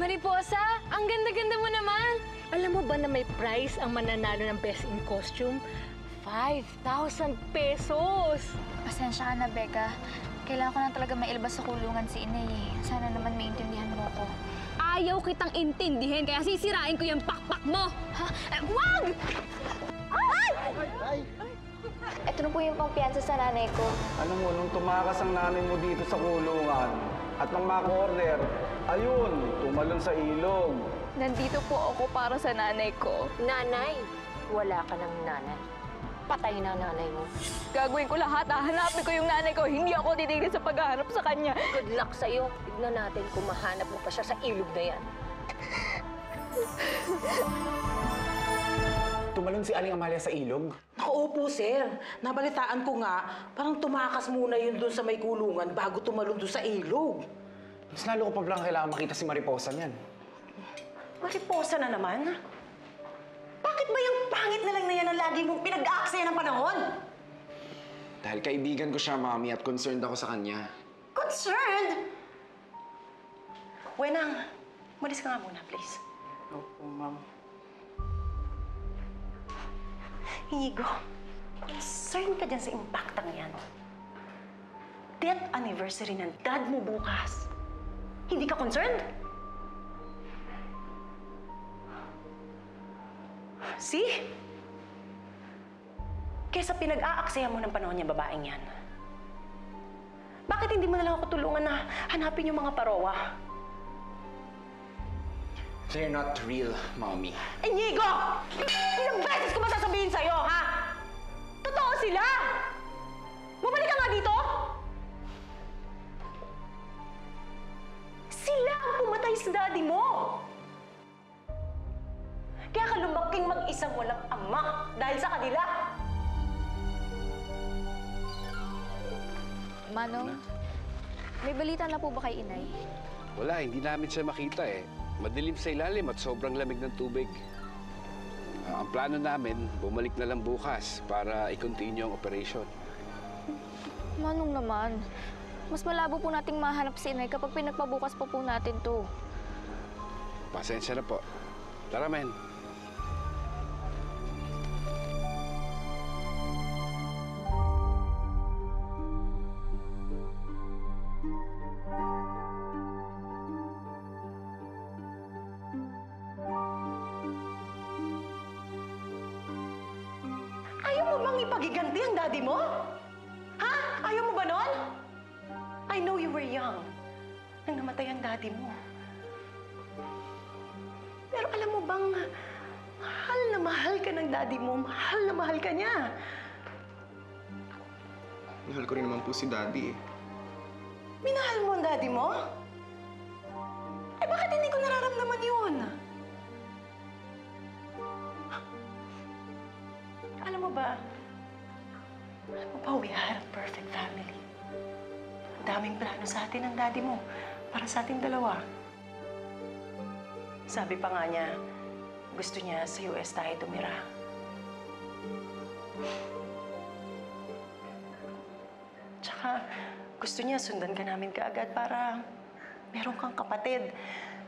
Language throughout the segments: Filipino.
Mariposa, ang ganda-ganda mo naman. Alam mo ba na may prize ang mananalo ng Best in Costume? 5,000 pesos! Pasensya ka na, Becca. Kailangan ko na talaga mailabas sa kulungan si Inay eh. Sana naman maintindihan mo ko. Ayaw kitang intindihin, kaya sisirain ko yung pakpak mo! Ha? Wag! Ay! Ito na po yung pangpiyansa sa nanay ko. Alam mo, nung tumakas ang nanay mo dito sa kulungan at nang maka-order, ayun, tumalon sa ilog. Nandito po ako para sa nanay ko. Nanay, wala ka ng nanay. Patay na nanay mo. Gagawin ko lahat. Hahanapin ko yung nanay ko. Hindi ako titigil sa paghahanap sa kanya. Good luck sa'yo. Tignan natin kung mahanap mo pa siya sa ilog na yan. Tumalon si Aling Amalia sa ilog? Opo, sir. Nabalitaan ko nga, parang tumakas muna yun doon sa may kulungan bago tumalon doon sa ilog. Mas lalo ko pa lang kailangan makita si Mariposa niyan. Mariposa na naman? Bakit ba yung pangit na lang na yan ang lagi mong pinag-aaksaya ng panahon? Dahil kaibigan ko siya, Mami, at concerned ako sa kanya. Concerned? Wenang, malis ka nga muna, please. Opo, Ma'am. Inigo, concerned ka dyan sa impactang yan. Death anniversary ng dad mo bukas. Hindi ka concerned? See? Kesa pinag-aaksaya mo ng panahon niya babaeng yan. Bakit hindi mo na lang ako tulungan na hanapin yung mga parowa? They're not real, Mommy. Inigo! Ilang beses ko ba sasabihin sa'yo, ha? Totoo sila! Bumalik ka nga dito! Sila ang pumatay sa daddy mo! Kaya ka lumaking mag-isang walang ama dahil sa kanila! Manong, may balita na po ba kay Inay? Wala, hindi namin siya makita eh. Madilim sa ilalim at sobrang lamig ng tubig. Ang plano namin, bumalik na lang bukas para i-continue ang operation. Manong naman, mas malabo po nating mahanap si Inay kapag pinagpabukas pa po natin to. Pasensya na po. Tara, men. Ayaw mo bang ipagiganti ang daddy mo? Ha? Ayaw mo ba nun? I know you were young nang namatay ang daddy mo. Pero alam mo bang mahal ka ng daddy mo, mahal na mahal ka niya. Mahal ko rin naman po si Daddy eh. Minahal mo ang daddy mo? Eh bakit hindi ko nararamdaman yun? Alam mo ba, we had a perfect family. Ang daming plano sa atin ng daddy mo, para sa ating dalawa. Sabi pa nga niya, gusto niya sa US tayo tumira. Tsaka, gusto niya sundan ka namin kaagad para meron kang kapatid.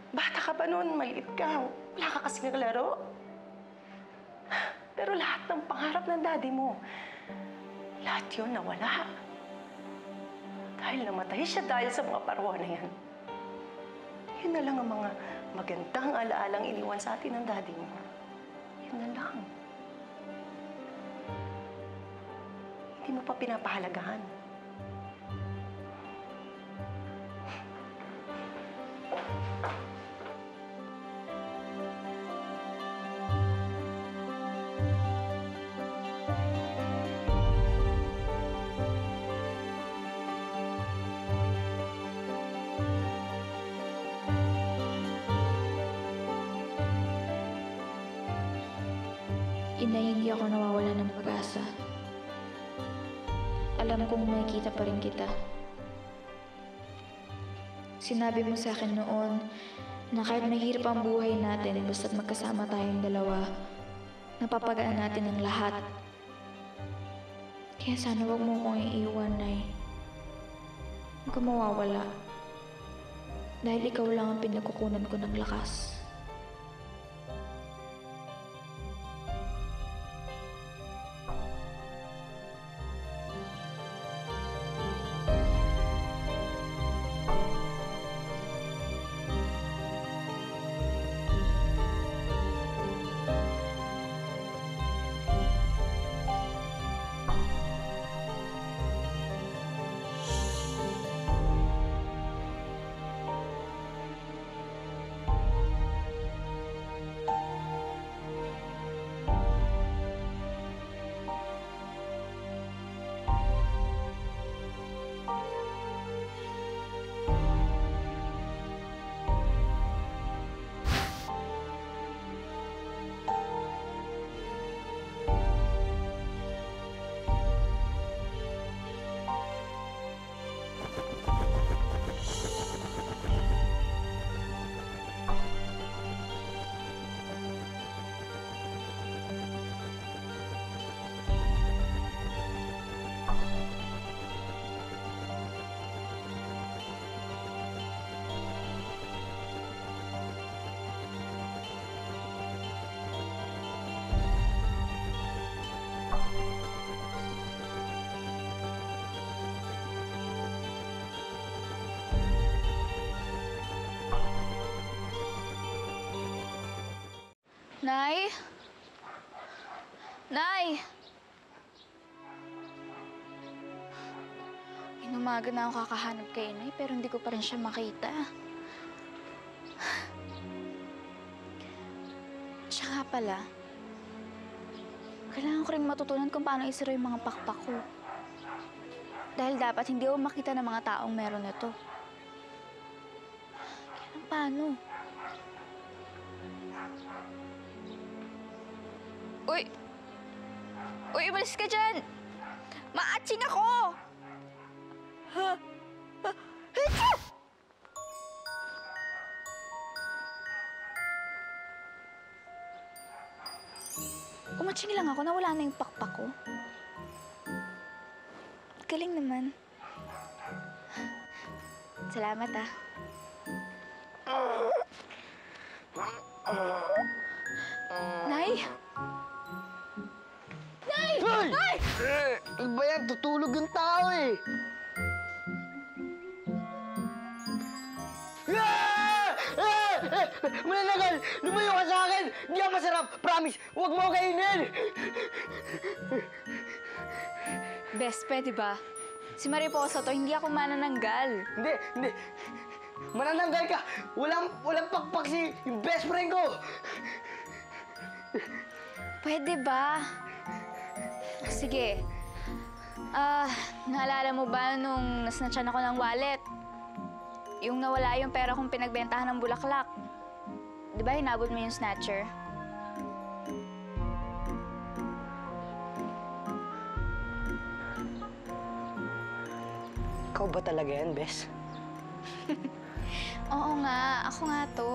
Bata ka pa noon, maliit ka. Wala ka kasing naglaro. Pero lahat ng pangarap ng daddy mo, lahat yun nawala. Dahil namatay siya dahil sa mga parwa na yan. Yun na lang ang mga magandang alaalang iniwan sa atin ng daddy mo. Yun na lang. Hindi mo pa pinapahalagahan. Inay, hindi ako nawawala ng pag-asa. Alam kong makikita pa rin kita. Sinabi mo sa akin noon na kahit mahirap ang buhay natin basta't magkasama tayong dalawa, napapagaan natin ang lahat. Kaya sana wag mo kong iiwan, Nay. Huwag ka mawawala. Dahil ikaw lang ang pinagkukunan ko ng lakas. Nay? Nay! Inumaga na ako kakahanap kay Nay, pero hindi ko pa rin siya makita. Siya nga pala, kailangan ko rin matutunan kung paano isira yung mga pakpak ko. Dahil dapat hindi ako makita ng mga taong meron ito. Kaya paano? Uy! Uy, umalis ka dyan! Maatsing ako! Umatsing lang ako, nawala na yung pakpak ko. Galing naman. Salamat, ah. Nay? Nay! Nay! Ano ba yan? Tutulog yung tao eh. Mananagal! Lumayo ka sa akin! Di yan masarap! Promise! Huwag mo kainin! Best, pwede ba? Si Mariposa to, hindi ako manananggal. Hindi! Manananggal ka! Walang pakpak si yung best friend ko! Pwede ba? Sige. Naalala mo ba nung nasnatchan ako ng wallet? Yung nawala yung pera kong pinagbentahan ng bulaklak. Di ba hinabol mo yung snatcher? Ikaw ba talaga yan, Bes? Oo nga, ako nga to.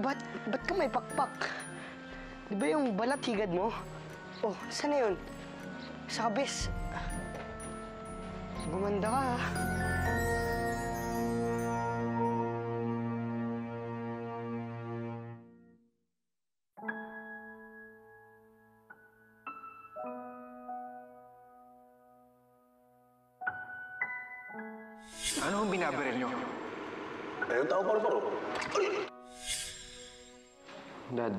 Ba't ka may pakpak? Di ba yung balat higad mo? Oh, saan na yun? Saka, Bes, gumanda ka, ha? Ano ang binabaril nyo? Ayun, tao paru-paro. Dad,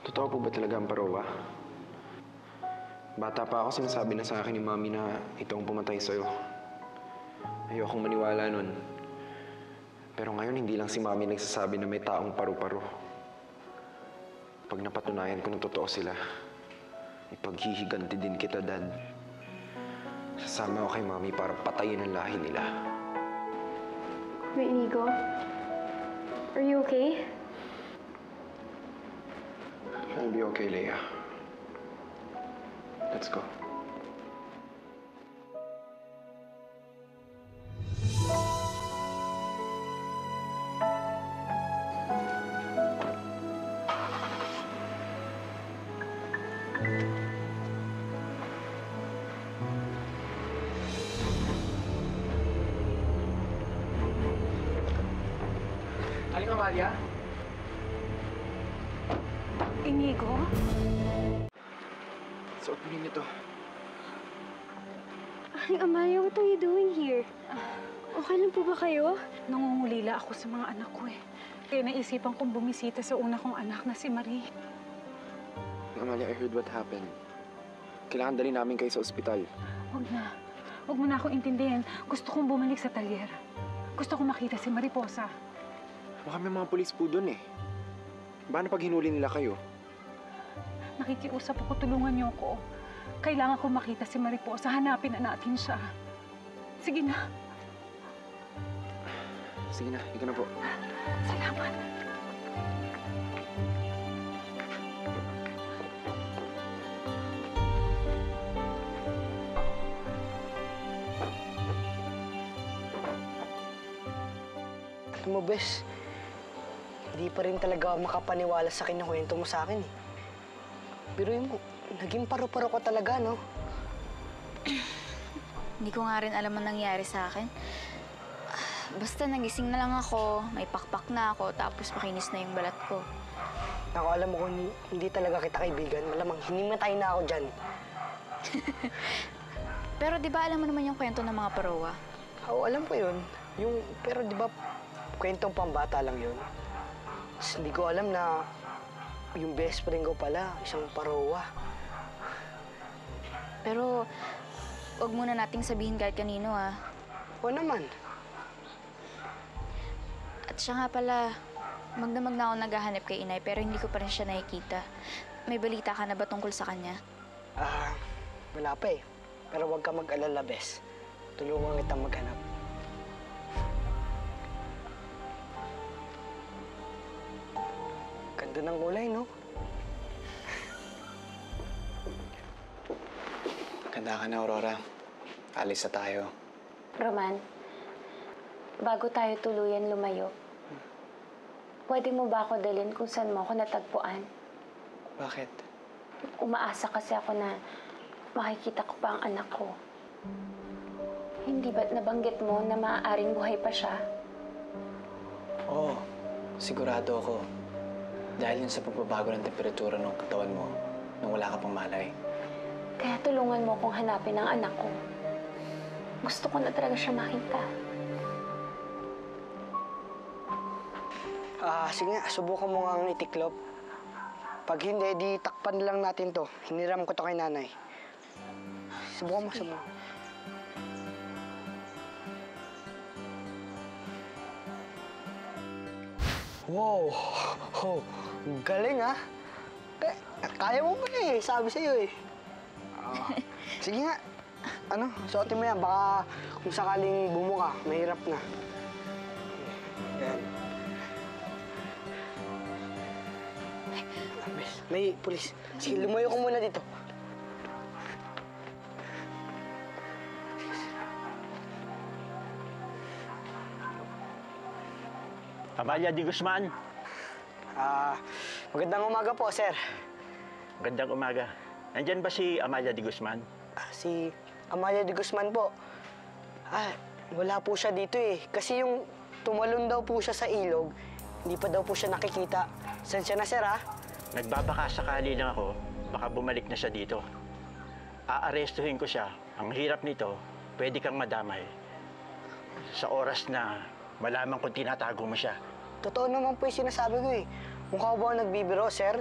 totoo po ba talaga ang parowa? Bata pa ako, sinasabi na sa akin ni Mami na ito ang pumatay sa'yo. Ayokong maniwala nun. Pero ngayon, hindi lang si Mami nagsasabi na may taong paru-paro. Pag napatunayan ko na totoo sila, ipaghihiganti din kita, Dad. Sasama ako kay Mami para patayin ang lahi nila. Wait, Inigo. Are you okay? I'll be okay, Leia. Let's go. Aling Amalia? Inigo? Suot mo rin ito. Aling Amalia, what are you doing here? Okay lang po ba kayo? Nangungulila ako sa mga anak ko eh. Kaya naisipan kong bumisita sa una kong anak na si Marie. Amalia, I heard what happened. Kailangan dali namin kayo sa ospital. Huwag na. Huwag mo na akong intindihin. Gusto kong bumalik sa talyer. Gusto kong makita si Mariposa. Baka may mga pulis po doon eh. Paano pag hinuli nila kayo? Nakikiusap ako, tulungan niyo ako. Kailangan kong makita si Mariposa. Hanapin na natin siya. Sige na. Sige na, ikaw na po. Salamat. Alam mo, Bes, hindi pa rin talaga makapaniwala sa kinukwento mo sa akin eh. Pero mo, naging paru-paro ka talaga, no? Hindi ko nga rin alam ang nangyari sa akin. Basta nagising na lang ako, may pakpak na ako, tapos makinis na yung balat ko. Naku, alam mo kung hindi talaga kita kaibigan, malamang hinimatay na ako dyan. Pero di ba alam mo naman yung kwento ng mga parowa? Oo, alam ko yun. Pero di ba, kwentong pambata lang yun. Tapos hindi ko alam na yung best friend ko pala, isang parowa. Pero, wag muna nating sabihin kahit kanino, ah. Oo naman. At siya nga pala, magdamag na ako naghahanap kay inay, pero hindi ko pa rin siya nakikita. May balita ka na ba tungkol sa kanya? Wala pa eh. Pero huwag ka mag-alala, Bes. Tulungan kitang maghanap. Ganda ng kulay, no? Ganda ka na, Aurora. Alis na tayo. Roman, bago tayo tuluyan lumayo, pwede mo ba ako dalhin kung saan mo ako natagpuan? Bakit? Umaasa kasi ako na makikita ko pa ang anak ko. Hindi ba't nabanggit mo na maaaring buhay pa siya? Oo, sigurado ako. Dahil yun sa pagbabago ng temperatura ng katawan mo nung wala ka pang malay. Kaya tulungan mo akong hanapin ang anak ko. Gusto ko na talaga siya makita. Sige nga, subukan mo nga ang itiklop. Pag hindi, di takpan lang natin to. Hiniram ko to kay nanay. Subukan mo, subukan. Wow! Oh, galing ah! Kaya mo pa eh, sabi sa'yo eh. Sige nga, suotin mo yan. Baka kung sakaling bumuka, mahirap na. Yan. May pulis. Sige, lumayo ko muna dito. Amalia de Guzman. Magandang umaga po, sir. Magandang umaga. Nandyan ba si Amalia de Guzman? Si Amalia de Guzman po. Wala po siya dito eh. Kasi yung tumalon daw po siya sa ilog, hindi pa daw po siya nakikita. Saan siya na, sir, ha? Nagbabaka sakali lang ako. Baka bumalik na siya dito. Aarestuhin ko siya. Ang hirap nito, pwede kang madamay. Sa oras na malaman kung tinatago mo siya. Totoo naman po yung sinasabi ko eh. Mukha ba ako nagbibiro, sir?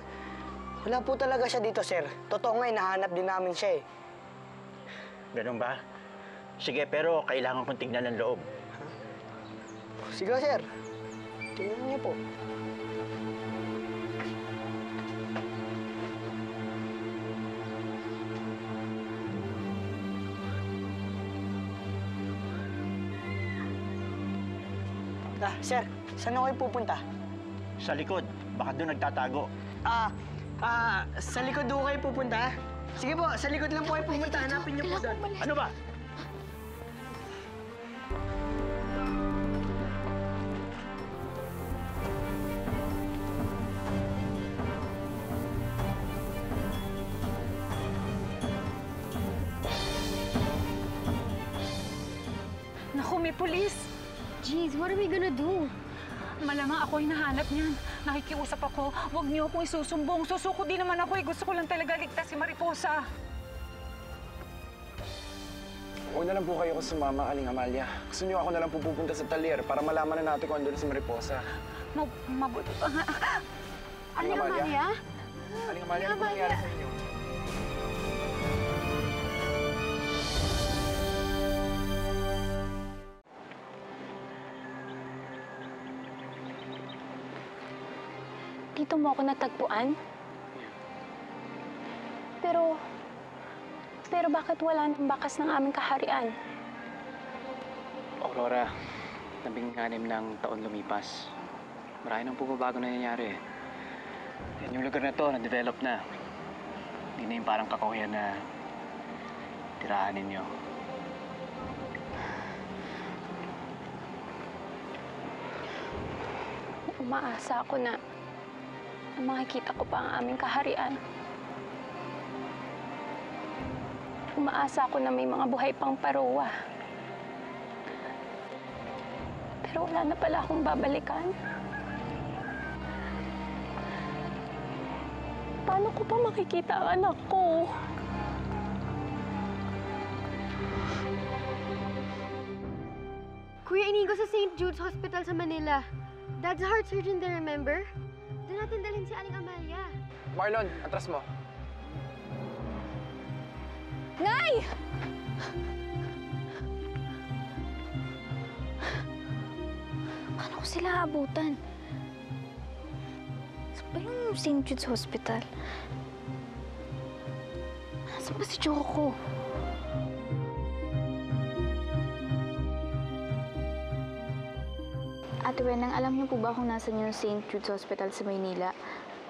Wala po talaga siya dito, sir. Totoo nga, hinahanap din namin siya eh. Ganun ba? Sige, pero kailangan kong tignan ng loob. Sige, sir. Tingnan niyo po. Sir, saan ako kayo pupunta? Sa likod. Baka doon nagtatago. Sa likod doon kayo pupunta? Sige po, sa likod lang po kayo pumunta. Hanapin niyo po doon. Ano ba? Naku, may pulis! Jeez, what are we gonna do? Malamang ako hinahanap niyan. Nakikiusap ako. Huwag niyo akong isusumbong. Susuko din naman ako eh. Gusto ko lang talaga ligtas si Mariposa. Huwag na lang po kayo sumama, Aling Amalia. Gusto niyo ako na lang pupunta sa talyer para malaman na natin kung andun na si Mariposa. Mabuti pa nga. Aling Amalia? Aling Amalia, ano po nangyari sa inyo? Dito mo ako natagpuan? Pero bakit wala nang bakas ng aming kaharian? Aurora, 16 ng taon lumipas. Marami nang pagbabago na nangyari. Yan yung lugar na to, na-develop na. Hindi na yung parang kakahuyan na tirahan ninyo. Umaasa ako na makikita ko pa ang aming kaharian. Umaasa ako na may mga buhay pang Paroa. Pero wala na pala akong babalikan. Paano ko pa makikita ang anak ko? Kuya Inigo sa St. Jude's Hospital sa Manila. Dad's a heart surgeon there, remember? Doon natin dalhin si Aling Amalia. Marlon, atras mo. Nay! Paano ko sila abutan? Saan ba yung St. Jude's Hospital? Saan ba si Choco? Ate Wenang, alam niyo po ba kung nasan yung St. Jude's Hospital sa Maynila?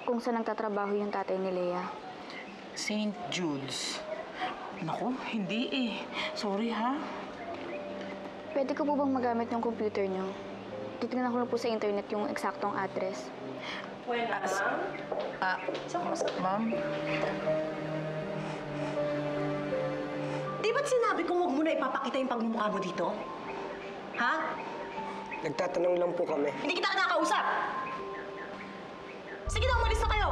Kung saan nagtatrabaho yung tatay ni Lea? St. Jude's? Naku, hindi eh. Sorry ha. Pwede ko po bang magamit yung computer niyo? Titignan ko lang po sa internet yung eksaktong address. Buenas. Ma'am? Di ba't sinabi kong huwag mo na ipapakita yung pagmumukha mo dito? Ha? Nagtatanong lang po kami. Hindi kita kinakausap! Sige na, umalis na kayo!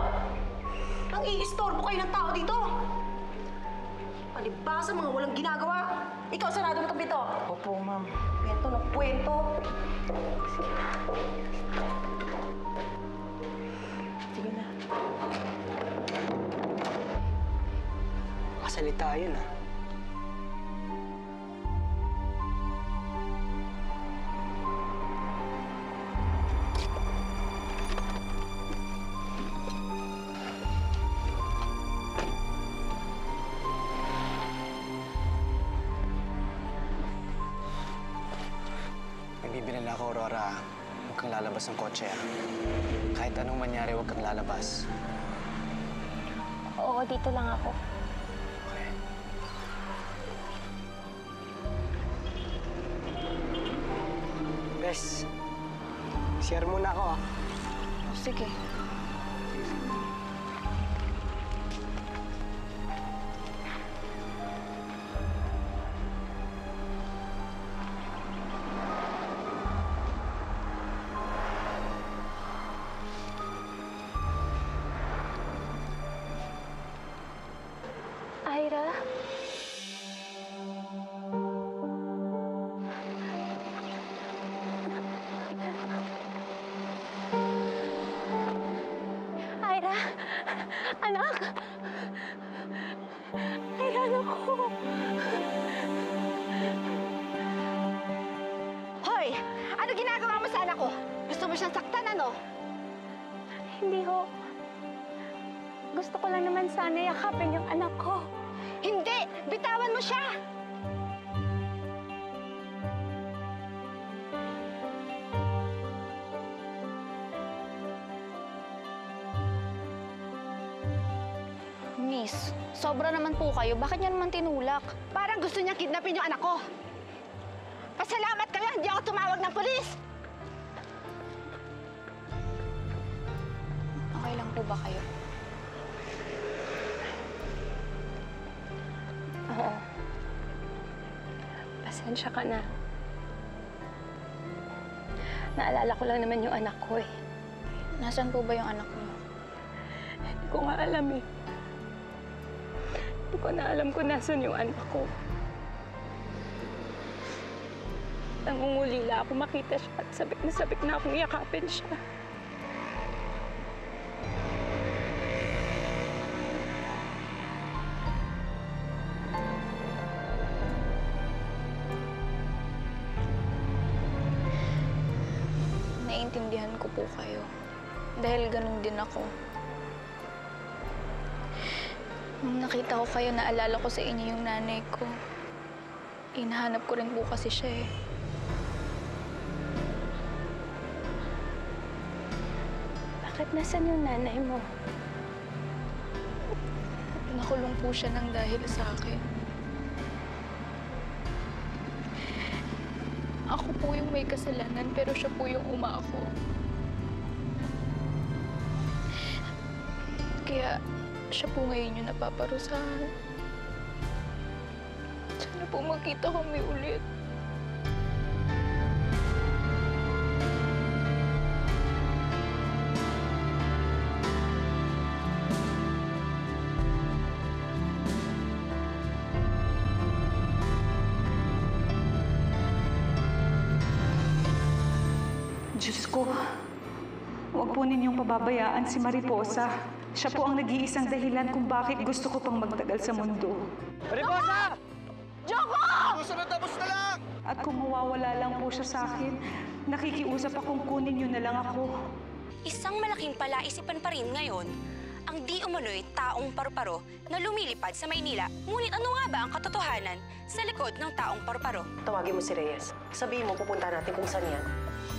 Nang i-istorbo kayo ng tao dito! Palibasa, mga walang ginagawa! Ikaw, sarado mo itong pito! Opo, ma'am. Kwento ng kwento! Sige na. Kasalita yun ah. Nagbibili na ako, Aurora. Huwag kang lalabas ng kotse. Kahit anong mangyari, huwag kang lalabas. Oo, dito lang ako. Okay. Bes, share muna ako ah. Sige. Ira? Ira? Anak? Ira, anak ko. Hoy! Ano ginagawa mo sa anak ko? Gusto mo siyang saktan, ano? Hindi ho. Gusto ko lang naman sana yakapin yung anak ko. Hindi! Bitawan mo siya! Miss, sobra naman po kayo. Bakit niya naman tinulak? Parang gusto niya kidnapin yung anak ko. Pasalamat kayo, hindi ako tumawag ng pulis! Okay lang po ba kayo? Oo. Pasensya ka na. Naalala ko lang naman yung anak ko eh. Nasaan po ba yung anak niyo? Hindi ko nga alam eh. Hindi ko na alam kung nasan yung anak ko. Nangungulila ako makita siya at sabik na akong yakapin siya. Naiintindihan ko po kayo. Dahil ganun din ako. Nung nakita ko kayo, naalala ko sa inyo yung nanay ko. Hinahanap ko rin po kasi siya eh. Bakit nasan yung nanay mo? Nakulong po siya ng dahil sa akin. Ako po yung may kasalanan, pero siya po yung umako. Kaya siya po ngayon yung napaparusahan. Sana po magkita kami ulit. Diyos ko, huwag po ninyong pababayaan si Mariposa. Siya po ang nag-iisang dahilan kung bakit gusto ko pang magtagal sa mundo. Mariposa! Joko! Susunod tapos na lang! At kung mawawala lang po siya sa akin, nakikiusap akong kunin niyo na lang ako. Isang malaking palaisipan pa rin ngayon ang di umano'y taong paru-paro na lumilipad sa Maynila. Ngunit ano nga ba ang katotohanan sa likod ng taong paru-paro? Tawagin mo si Reyes. Sabihin mo, pupunta natin kung saan yan.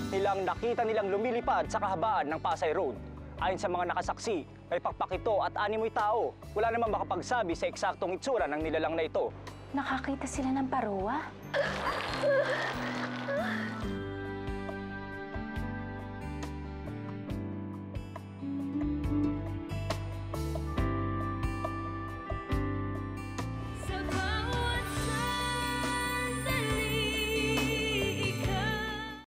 Nilang nakita nilang lumilipad sa kahabaan ng Pasay Road. Ayon sa mga nakasaksi, may pakpak ito at 6 tao. Wala namang makapagsabi sa eksaktong itsura ng nilalang na ito. Nakakita sila ng parowa?